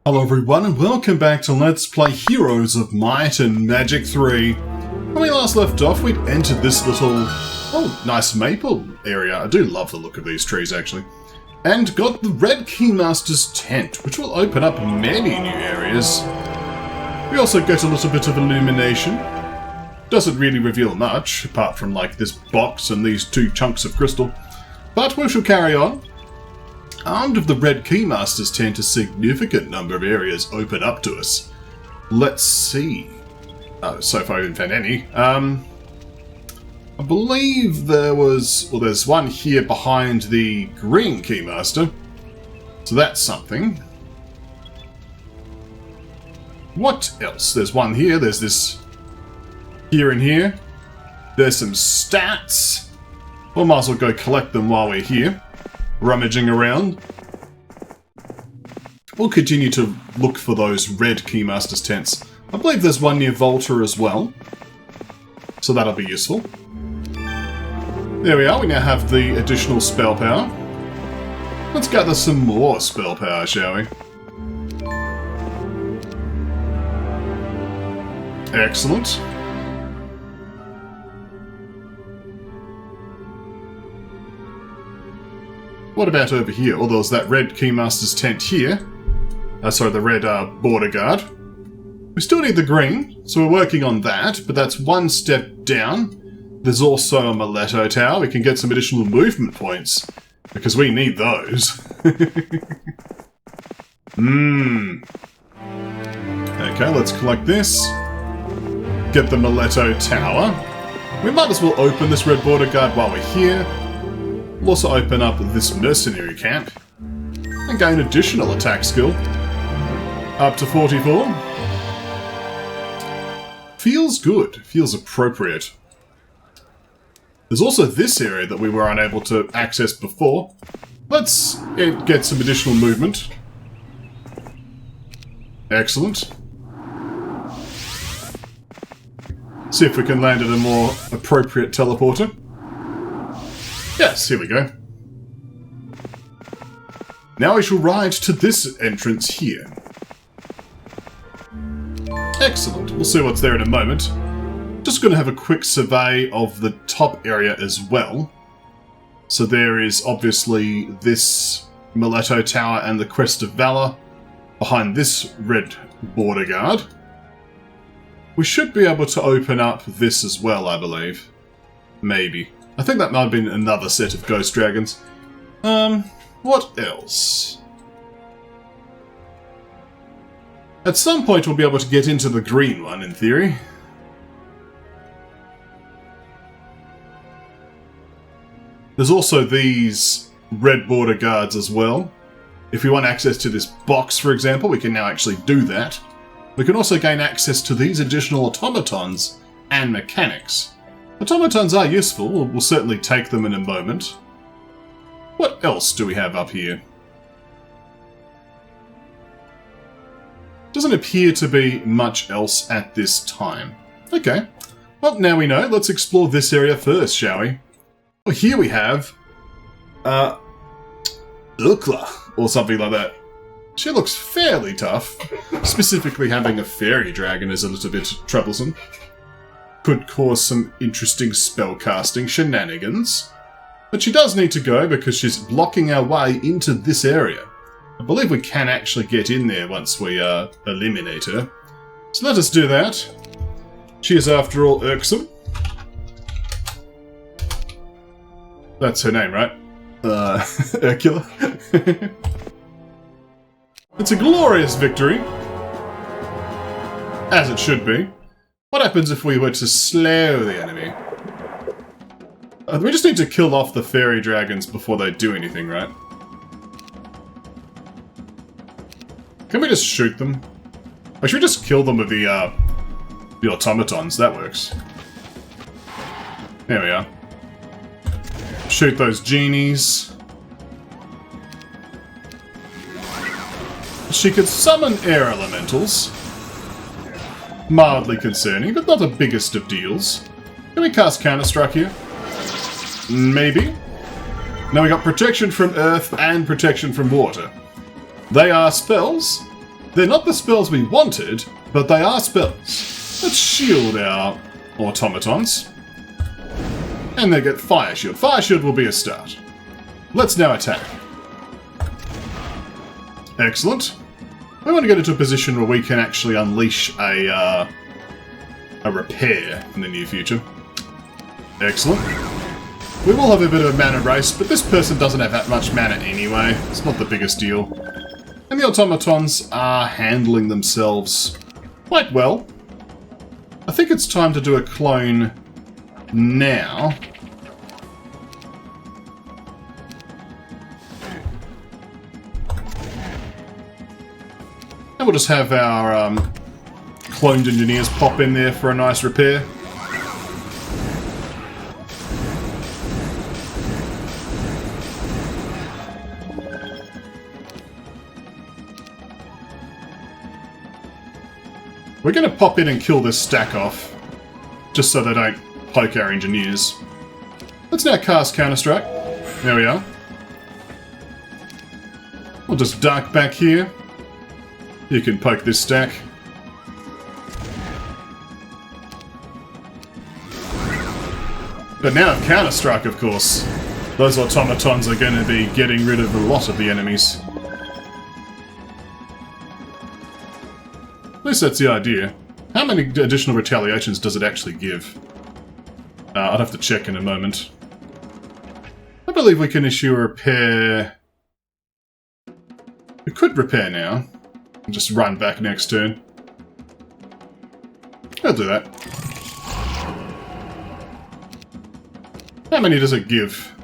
Hello everyone and welcome back to Let's Play Heroes of Might and Magic 3. When we last left off, we'd entered this little, nice maple area. I do love the look of these trees actually. And got the Red Keymaster's tent, which will open up many new areas. We also get a little bit of illumination. Doesn't really reveal much, apart from like this box and these two chunks of crystal. But we shall carry on. Armed with the Red Keymaster's tent, a significant number of areas open up to us. Let's see. So far I haven't found any. I believe there's one here behind the Green Keymaster. So that's something. What else? There's one here, there's this here and here. There's some stats. We might as well go collect them while we're here. Rummaging around. We'll continue to look for those Red Keymaster's tents. I believe there's one near Volta as well. So that'll be useful. There we are, we now have the additional spell power. Let's gather some more spell power, shall we? Excellent. What about over here? Oh, there's that Red Keymaster's tent here. Sorry, the red border guard. We still need the green, so we're working on that, but that's one step down. There's also a Mileto tower. We can get some additional movement points, because we need those. Okay, let's collect this. Get the Mileto tower. We might as well open this red border guard while we're here. We'll also open up this mercenary camp and gain additional attack skill. Up to 44. Feels good. Feels appropriate. There's also this area that we were unable to access before. Let's get some additional movement. Excellent. See if we can land at a more appropriate teleporter. Yes, here we go. Now we shall ride to this entrance here. Excellent. We'll see what's there in a moment. Just going to have a quick survey of the top area as well. So there is obviously this Mileto Tower and the Crest of Valor behind this red border guard. We should be able to open up this as well, I believe. Maybe. I think that might have been another set of ghost dragons. What else? At some point we'll be able to get into the green one, in theory. There's also these red border guards as well. If we want access to this box, for example, we can now actually do that. We can also gain access to these additional automatons and mechanics. Automatons are useful, we'll certainly take them in a moment. What else do we have up here? Doesn't appear to be much else at this time. Okay, well now we know, let's explore this area first, shall we? Well, here we have Ukla, or something like that. She looks fairly tough. Specifically having a fairy dragon is a little bit troublesome. Could cause some interesting spellcasting shenanigans. But she does need to go because she's blocking our way into this area. I believe we can actually get in there once we eliminate her. So let us do that. She is after all irksome. That's her name, right? Ursula. It's a glorious victory. As it should be. What happens if we were to slow the enemy? We just need to kill off the fairy dragons before they do anything, right? Can we just shoot them? Or should we just kill them with the automatons? That works. There we are. Shoot those genies. She could summon air elementals. Mildly concerning, but not the biggest of deals. Can we cast Counterstrike here? Maybe. Now we got protection from earth and protection from water. They are spells. They're not the spells we wanted, but they are spells. Let's shield our automatons. And they get Fire Shield. Fire Shield will be a start. Let's now attack. Excellent. We want to get into a position where we can actually unleash a repair in the near future. Excellent. We will have a bit of a mana race, but this person doesn't have that much mana anyway. It's not the biggest deal. And the automatons are handling themselves quite well. I think it's time to do a clone now. And we'll just have our cloned engineers pop in there for a nice repair. We're going to pop in and kill this stack off, just so they don't poke our engineers. Let's now cast Counter-Strike. There we are. We'll just duck back here. You can poke this stack. But now Counter-Strike, of course. Those automatons are going to be getting rid of a lot of the enemies. At least that's the idea. How many additional retaliations does it actually give? I'll have to check in a moment. I believe we can issue a repair. We could repair now. And just run back next turn. I'll do that. How many does it give?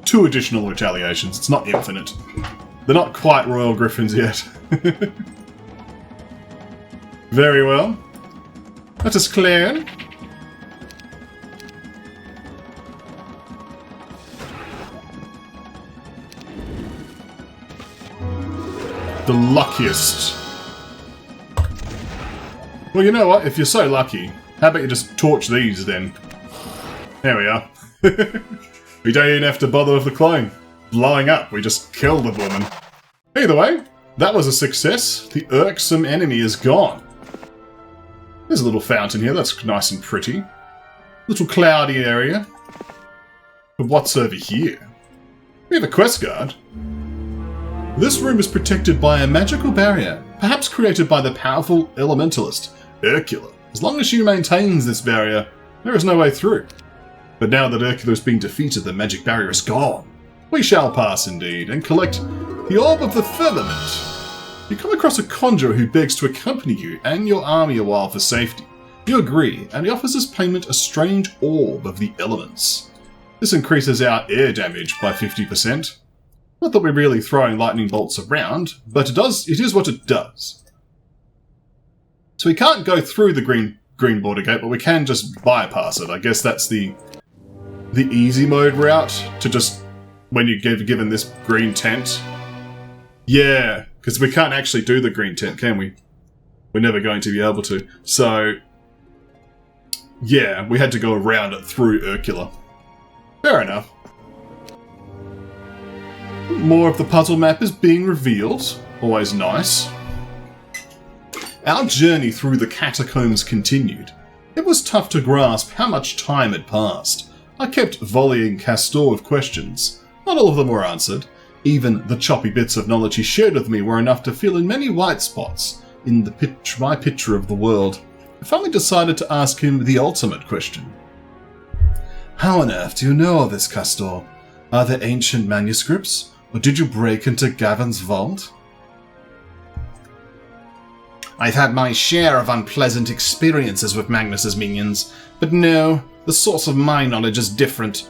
2 additional retaliations. It's not infinite. They're not quite Royal Griffins yet. Very well. Let us clear. The luckiest. Well, you know what? If you're so lucky, how about you just torch these then? There we are. We don't even have to bother with the clone. Blowing up, we just kill the woman. Either way, that was a success. The irksome enemy is gone. There's a little fountain here, that's nice and pretty. Little cloudy area. But what's over here? We have a quest card. This room is protected by a magical barrier, perhaps created by the powerful elementalist, Urkula. As long as she maintains this barrier, there is no way through. But now that Urkula has been defeated, the magic barrier is gone. We shall pass indeed, and collect the Orb of the Firmament. You come across a conjurer who begs to accompany you and your army a while for safety. You agree, and he offers as payment a strange orb of the elements. This increases our air damage by 50%. Not that we're really throwing lightning bolts around, but it is what it does. So we can't go through the green border gate, but we can just bypass it. I guess that's the easy mode route, to just, when you get given this green tent. Yeah, because we can't actually do the green tent, can we? We're never going to be able to. So, yeah, we had to go around it through Urkula. Fair enough. More of the puzzle map is being revealed. Always nice. Our journey through the catacombs continued. It was tough to grasp how much time had passed. I kept volleying Castor with questions. Not all of them were answered. Even the choppy bits of knowledge he shared with me were enough to fill in many white spots in my picture of the world. I finally decided to ask him the ultimate question. How on earth do you know all this, Castor? Are there ancient manuscripts? Or did you break into Gavin's vault? I've had my share of unpleasant experiences with Magnus's minions, but no, the source of my knowledge is different.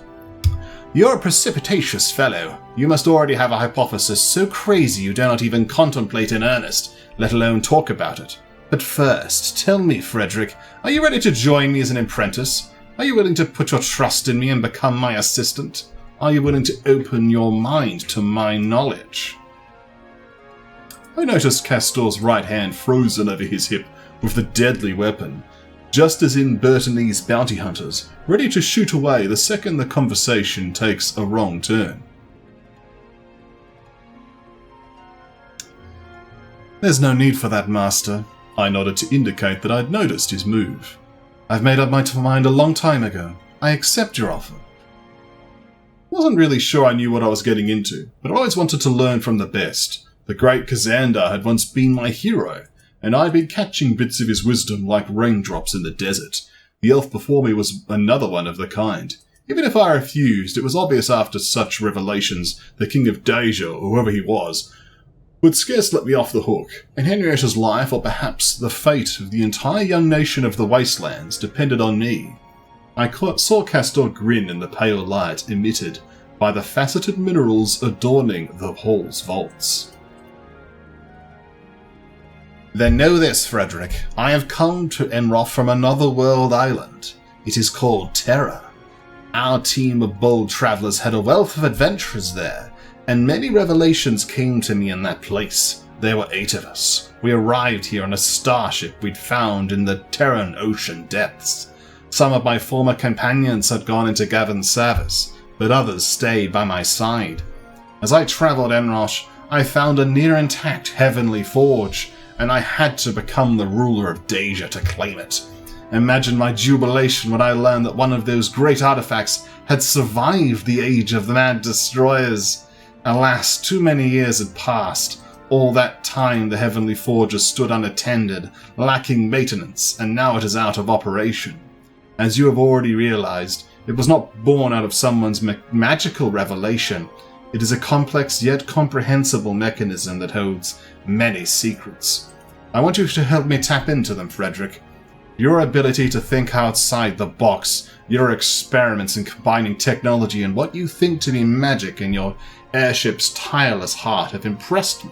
You're a precipitous fellow. You must already have a hypothesis so crazy you dare not even contemplate in earnest, let alone talk about it. But first, tell me, Frederick, are you ready to join me as an apprentice? Are you willing to put your trust in me and become my assistant? Are you willing to open your mind to my knowledge? I noticed Castor's right hand frozen over his hip with the deadly weapon, just as in Burtonese bounty hunters, ready to shoot away the second the conversation takes a wrong turn. There's no need for that, Master. I nodded to indicate that I'd noticed his move. I've made up my mind a long time ago. I accept your offer. Wasn't really sure I knew what I was getting into, but I always wanted to learn from the best. The great Kazandar had once been my hero, and I'd been catching bits of his wisdom like raindrops in the desert. The elf before me was another one of the kind. Even if I refused, it was obvious after such revelations the King of Deja, or whoever he was, would scarce let me off the hook, and Henrietta's life, or perhaps the fate of the entire young nation of the Wastelands, depended on me. I saw Castor grin in the pale light emitted by the faceted minerals adorning the hall's vaults. Then know this, Frederick. I have come to Enroth from another world island. It is called Terra. Our team of bold travellers had a wealth of adventures there, and many revelations came to me in that place. There were 8 of us. We arrived here on a starship we'd found in the Terran ocean depths. Some of my former companions had gone into Gavin's service, but others stayed by my side. As I travelled Enroth, I found a near-intact heavenly forge, and I had to become the ruler of Deja to claim it. Imagine my jubilation when I learned that one of those great artifacts had survived the age of the Mad Destroyers. Alas, too many years had passed. All that time the Heavenly Forge stood unattended, lacking maintenance, and now it is out of operation. As you have already realized, it was not born out of someone's magical revelation. It is a complex yet comprehensible mechanism that holds many secrets. I want you to help me tap into them, Frederick. Your ability to think outside the box, your experiments in combining technology and what you think to be magic in your airship's tireless heart have impressed me.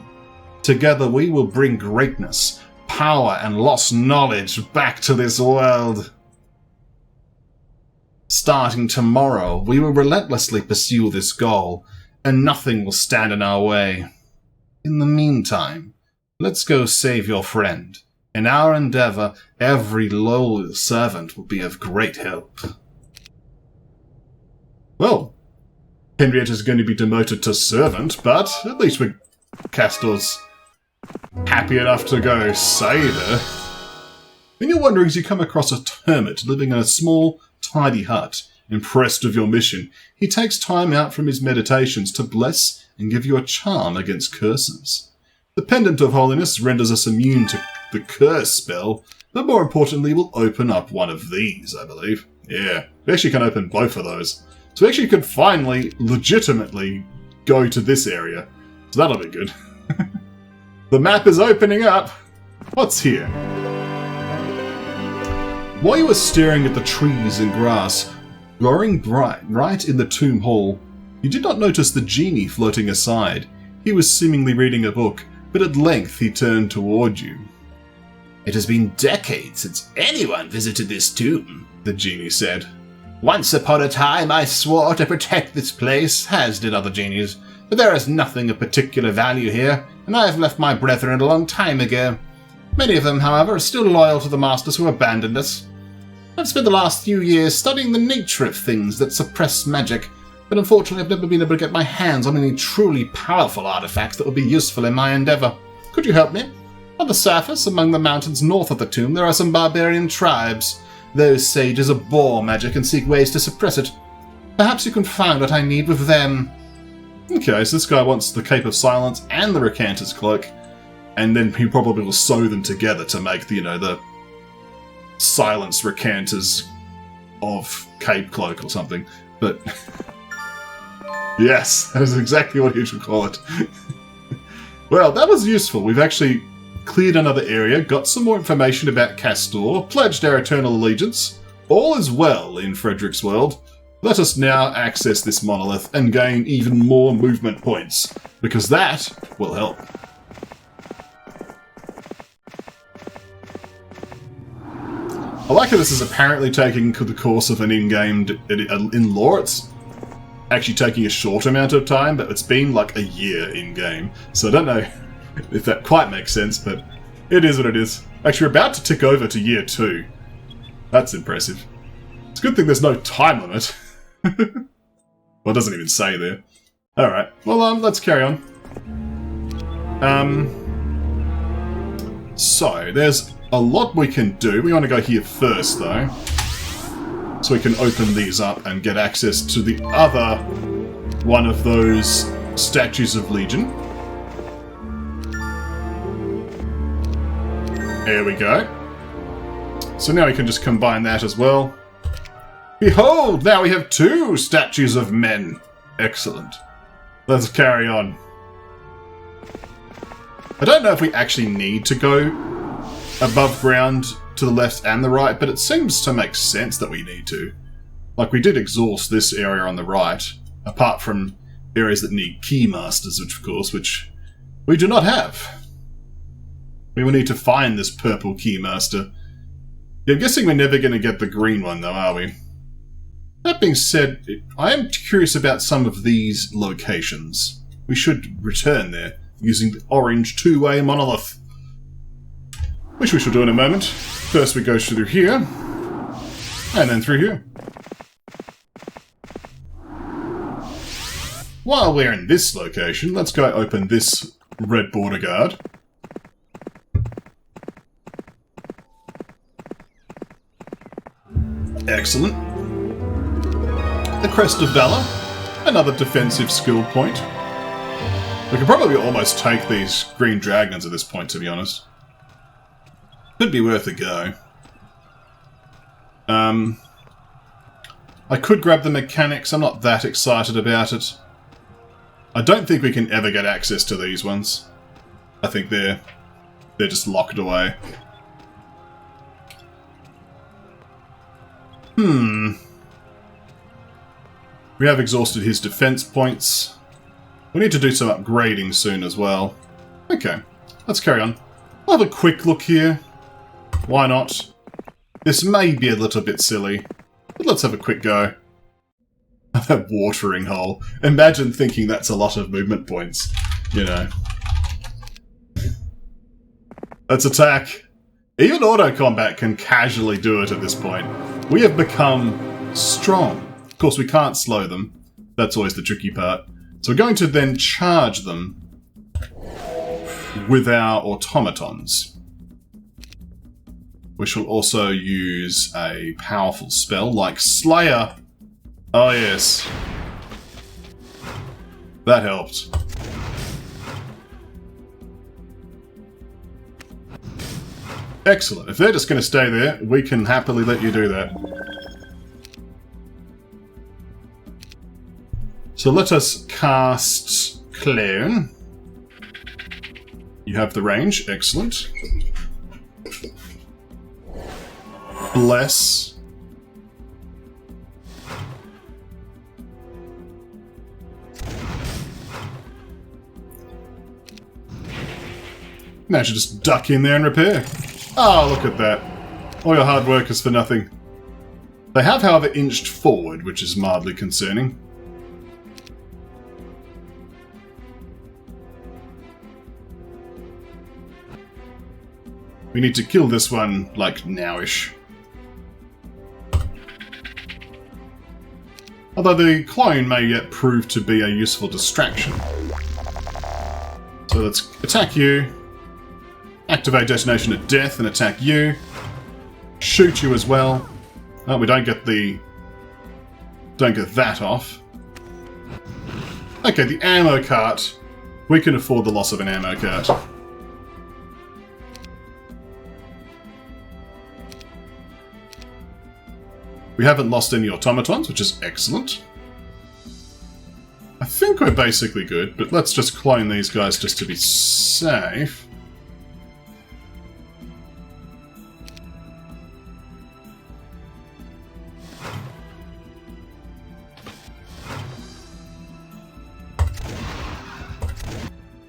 Together we will bring greatness, power, and lost knowledge back to this world. Starting tomorrow, we will relentlessly pursue this goal, and nothing will stand in our way. In the meantime, let's go save your friend. In our endeavour, every loyal servant will be of great help. Well, Henrietta's going to be demoted to servant, but at least Castor's happy enough to go save her. When you're wondering, as you come across a hermit living in a small, tidy hut. Impressed with your mission, he takes time out from his meditations to bless and give you a charm against curses. The Pendant of Holiness renders us immune to the curse spell, but more importantly will open up one of these, I believe. Yeah, we actually can open both of those. So we actually could finally, legitimately, go to this area. So that'll be good. The map is opening up! What's here? While you were staring at the trees and grass, glowing bright right in the tomb hall, you did not notice the genie floating aside. He was seemingly reading a book, but at length he turned toward you. It has been decades since anyone visited this tomb, the genie said. Once upon a time I swore to protect this place, as did other genies, but there is nothing of particular value here, and I have left my brethren a long time ago. Many of them, however, are still loyal to the masters who abandoned us. I've spent the last few years studying the nature of things that suppress magic, but unfortunately I've never been able to get my hands on any truly powerful artifacts that would be useful in my endeavour. Could you help me? On the surface, among the mountains north of the tomb, there are some barbarian tribes. Those sages abhor magic and seek ways to suppress it. Perhaps you can find what I need with them. Okay, so this guy wants the Cape of Silence and the Recanter's Cloak, and then he probably will sew them together to make the Silence Recanters of Cape Cloak or something. But yes, that is exactly what you should call it. Well, that was useful. We've actually cleared another area, got some more information about Castor, pledged our eternal allegiance. All is well in Frederick's world. Let us now access this monolith and gain even more movement points, because that will help. I like how this is apparently taking the course of an in-game in lore. It's actually taking a short amount of time, but it's been like a year in-game. So I don't know if that quite makes sense, but it is what it is. Actually, we're about to tick over to year 2. That's impressive. It's a good thing there's no time limit. Well, it doesn't even say there. Alright, well, let's carry on. So, there's a lot we can do. We want to go here first, though. So we can open these up and get access to the other one of those statues of Legion. There we go. So now we can just combine that as well. Behold! Now we have 2 statues of men. Excellent. Let's carry on. I don't know if we actually need to go above ground to the left and the right, but it seems to make sense that we need to. Like, we did exhaust this area on the right, apart from areas that need keymasters, which we do not have. We will need to find this purple keymaster. Yeah, I'm guessing we're never going to get the green one, though, are we? That being said, I am curious about some of these locations. We should return there using the orange 2-way monolith, which we shall do in a moment. First we go through here, and then through here. While we're in this location, let's go open this red border guard. Excellent. The Crest of Valor, another defensive skill point. We could probably almost take these green dragons at this point, to be honest. Could be worth a go. I could grab the mechanics. I'm not that excited about it. I don't think we can ever get access to these ones. I think they're just locked away. We have exhausted his defense points. We need to do some upgrading soon as well. Okay, let's carry on. I'll have a quick look here. Why not? This may be a little bit silly, but let's have a quick go. That watering hole. Imagine thinking that's a lot of movement points. You know. Let's attack. Even auto combat can casually do it at this point. We have become strong. Of course, we can't slow them. That's always the tricky part. So we're going to then charge them with our automatons. We shall also use a powerful spell like Slayer. Oh yes. That helped. Excellent. If they're just going to stay there, we can happily let you do that. So let us cast Clone. You have the range. Excellent. Bless. Now you should just duck in there and repair. Oh, look at that. All your hard work is for nothing. They have, however, inched forward, which is mildly concerning. We need to kill this one, like, nowish. Although the clone may yet prove to be a useful distraction. So let's attack you. Activate Detonation of Death and attack you. Shoot you as well. Oh, we don't get that off. Okay, the ammo cart. We can afford the loss of an ammo cart. We haven't lost any automatons, which is excellent. I think we're basically good, but let's just clone these guys just to be safe.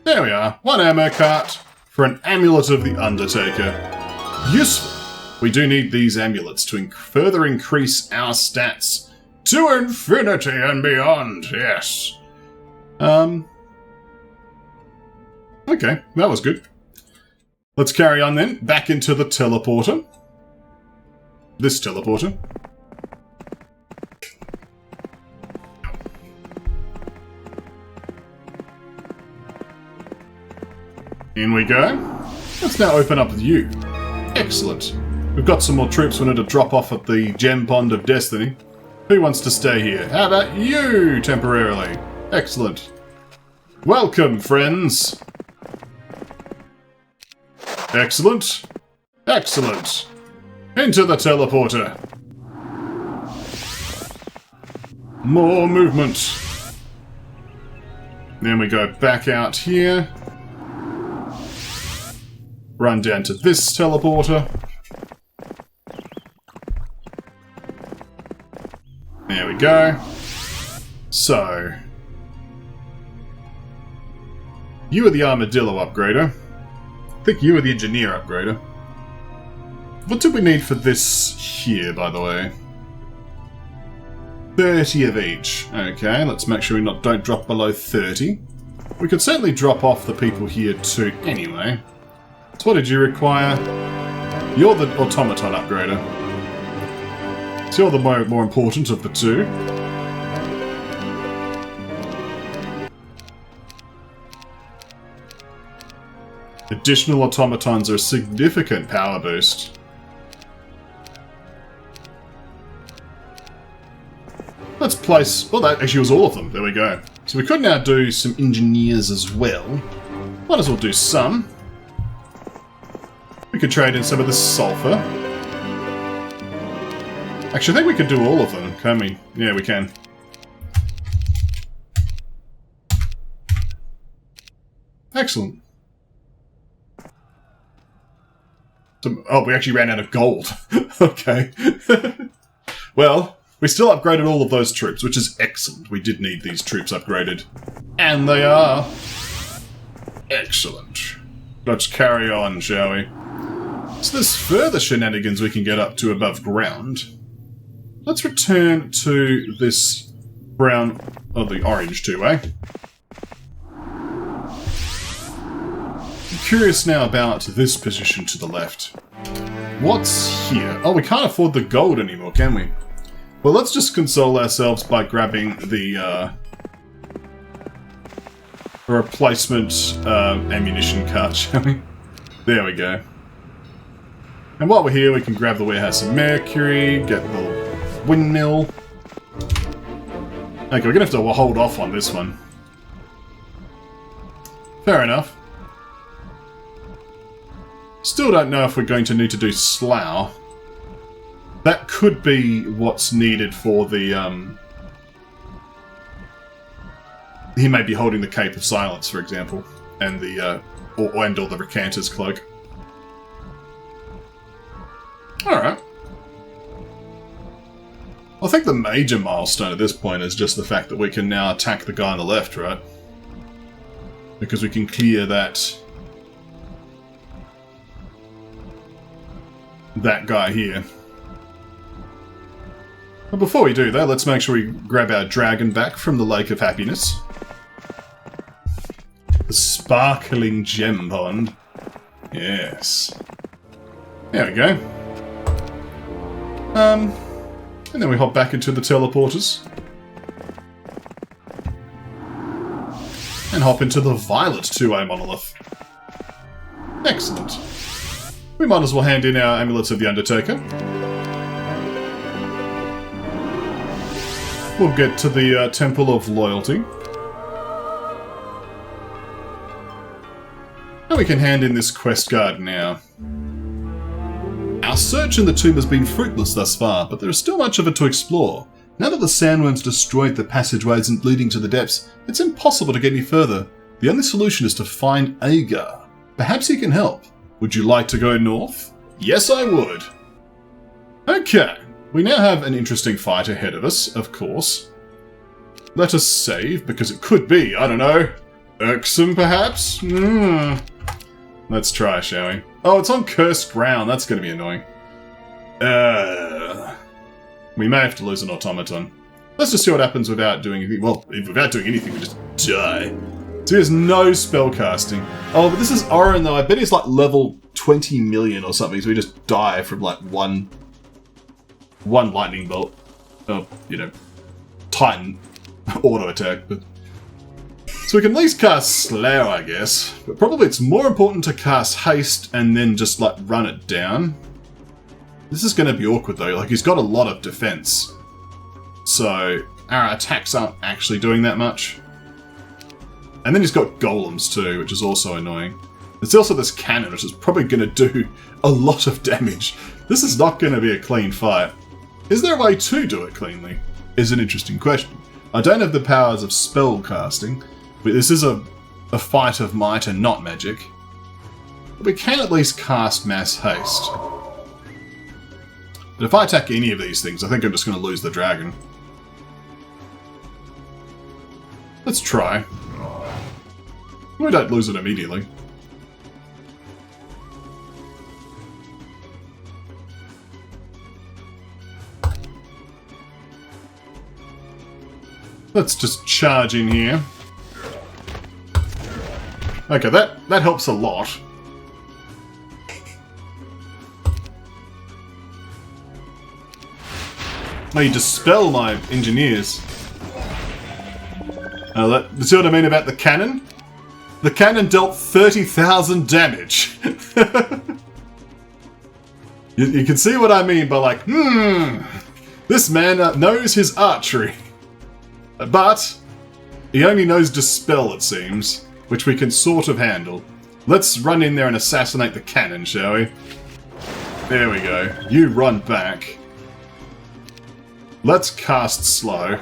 There we are. One ammo cart for an Amulet of the Undertaker. Useful. We do need these amulets to further increase our stats to infinity and beyond, yes. Okay, that was good. Let's carry on then, back into the teleporter. This teleporter. In we go. Let's now open up with you. Excellent. We've got some more troops we need to drop off at the Gem Pond of Destiny. Who wants to stay here? How about you, temporarily? Excellent. Welcome, friends. Excellent. Excellent. Into the teleporter. More movement. Then we go back out here. Run down to this teleporter. There we go. So, you are the armadillo upgrader. I think you are the engineer upgrader. What do we need for this here, by the way? 30 of each. Okay, let's make sure we don't drop below 30. We could certainly drop off the people here too anyway. So what did you require? You're the automaton upgrader. So you're the more important of the two. Additional automatons are a significant power boost. Let's place... well, that actually was all of them. There we go. So we could now do some engineers as well. Might as well do some. We could trade in some of the sulfur. Actually, I think we could do all of them, can't we? Yeah, we can. Excellent. Oh, we actually ran out of gold. Okay. Well, we still upgraded all of those troops, which is excellent. We did need these troops upgraded. And they are. Excellent. Let's carry on, shall we? So there's further shenanigans we can get up to above ground. Let's return to this brown... oh, the orange too, eh? I'm curious now about this position to the left. What's here? Oh, we can't afford the gold anymore, can we? Well, let's just console ourselves by grabbing the replacement ammunition cart, shall we? There we go. And while we're here, we can grab the warehouse of Mercury, get the windmill. Okay, we're gonna have to hold off on this one. Fair enough. Still don't know if we're going to need to do Slough. That could be what's needed for the, he may be holding the Cape of Silence, for example, and the, or the Recanter's Cloak. Alright. I think the major milestone at this point is just the fact that we can now attack the guy on the left, right? Because we can clear that guy here. But before we do that, let's make sure we grab our dragon back from the Lake of Happiness. The sparkling gem pond. Yes. There we go. And then we hop back into the teleporters. And hop into the Violet 2A monolith. Excellent. We might as well hand in our Amulets of the Undertaker. We'll get to the Temple of Loyalty. And we can hand in this quest card now. Our search in the tomb has been fruitless thus far, but there is still much of it to explore. Now that the sandworms destroyed the passageways and leading to the depths, it's impossible to get any further. The only solution is to find Agar. Perhaps he can help. Would you like to go north? Yes, I would. Okay, we now have an interesting fight ahead of us, of course. Let us save, because it could be, I don't know, irksome perhaps? Let's try, shall we? Oh, it's on cursed ground. That's going to be annoying. We may have to lose an automaton. Let's just see what happens without doing anything. Well, without doing anything, we just die. So there's no spell casting. Oh, but this is Orin, though. I bet he's like level 20 million or something, so we just die from like one lightning bolt. Oh, you know, Titan auto attack. But So we can at least cast Slow, I guess. But probably it's more important to cast Haste and then just, like, run it down. This is going to be awkward, though. Like, he's got a lot of defense. So, our attacks aren't actually doing that much. And then he's got golems, too, which is also annoying. There's also this cannon, which is probably going to do a lot of damage. This is not going to be a clean fight. Is there a way to do it cleanly? Is an interesting question. I don't have the powers of spell casting, but this is a fight of might and not magic. But we can at least cast Mass Haste. But if I attack any of these things, I think I'm just going to lose the dragon. Let's try. We don't lose it immediately. Let's just charge in here. Okay, that helps a lot. Oh, you dispel my engineers. Oh, see what I mean about the cannon? The cannon dealt 30,000 damage. you can see what I mean by like, this man knows his archery. But he only knows dispel, it seems, which we can sort of handle. Let's run in there and assassinate the cannon, shall we? There we go. You run back. Let's cast Slow.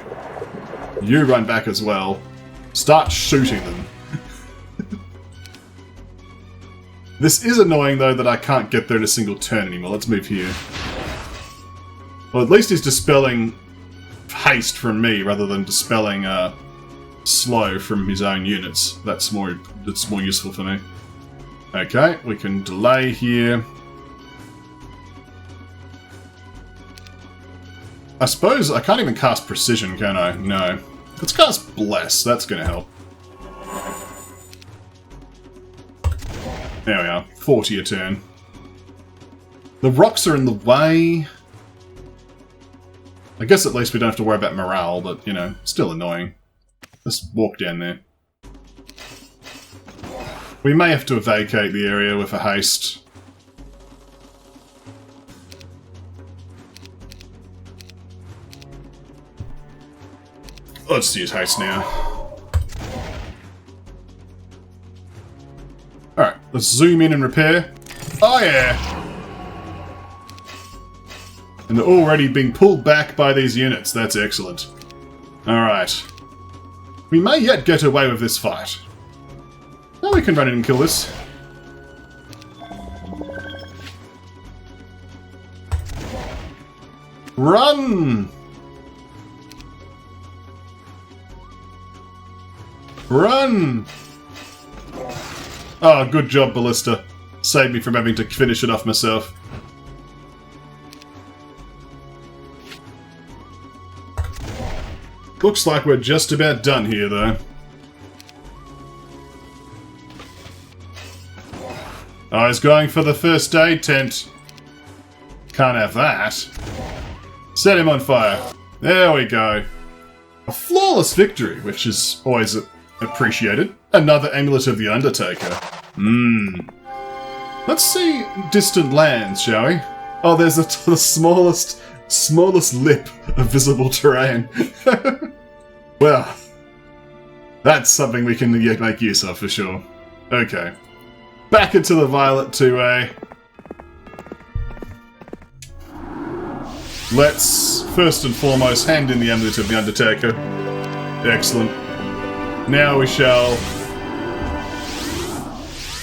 You run back as well. Start shooting them. This is annoying, though, that I can't get there in a single turn anymore. Let's move here. Well, at least he's dispelling haste from me rather than dispelling slow from his own units. That's more useful for me. Okay, we can delay here. I suppose I can't even cast Precision, can I? No. Let's cast Bless. That's going to help. There we are. 40 a turn. The rocks are in the way. I guess at least we don't have to worry about morale, but, you know, still annoying. Let's walk down there. We may have to vacate the area with a haste. Let's use haste now. Alright, let's zoom in and repair. Oh yeah! And they're already being pulled back by these units. That's excellent. Alright. We may yet get away with this fight. Now we can run in and kill this. Run! Run! Oh, good job, Ballista. Saved me from having to finish it off myself. Looks like we're just about done here, though. Oh, he's going for the first aid tent. Can't have that. Set him on fire. There we go. A flawless victory, which is always appreciated. Another amulet of the Undertaker. Let's see distant lands, shall we? Oh, there's the smallest lip of visible terrain. Well, that's something we can make use of for sure. Okay. Back into the Violet 2A. Let's, first and foremost, hand in the amulet of the Undertaker. Excellent. Now we shall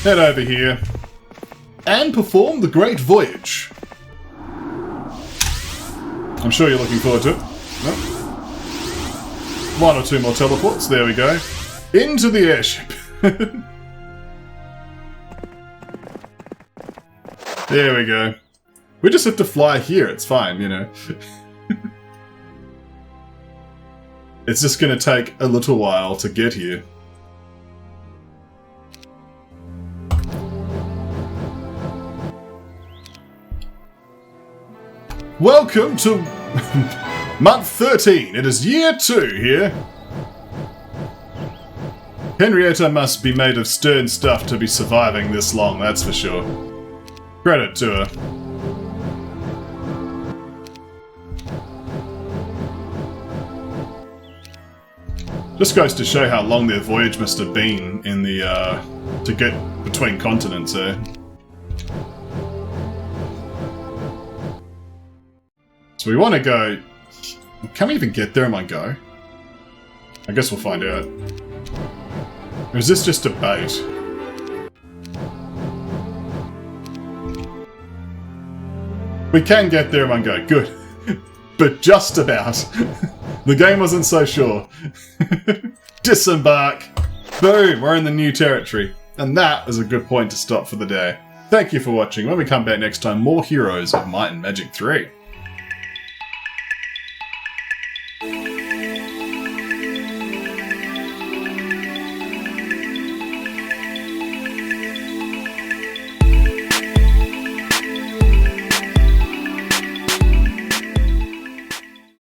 head over here and perform the Great Voyage. I'm sure you're looking forward to it. Nope. One or two more teleports. There we go. Into the airship. There we go. We just have to fly here. It's fine, you know. It's just going to take a little while to get here. Welcome to month 13. It is year 2 here. Henrietta must be made of stern stuff to be surviving this long, that's for sure. Credit to her. Just goes to show how long their voyage must have been in the, to get between continents, eh? So we want to go... Can we even get there in one go? I guess we'll find out. Or is this just a bait? We can get there in one go. Good. But just about. The game wasn't so sure. Disembark. Boom, we're in the new territory. And that is a good point to stop for the day. Thank you for watching. When we come back next time, more Heroes of Might and Magic 3.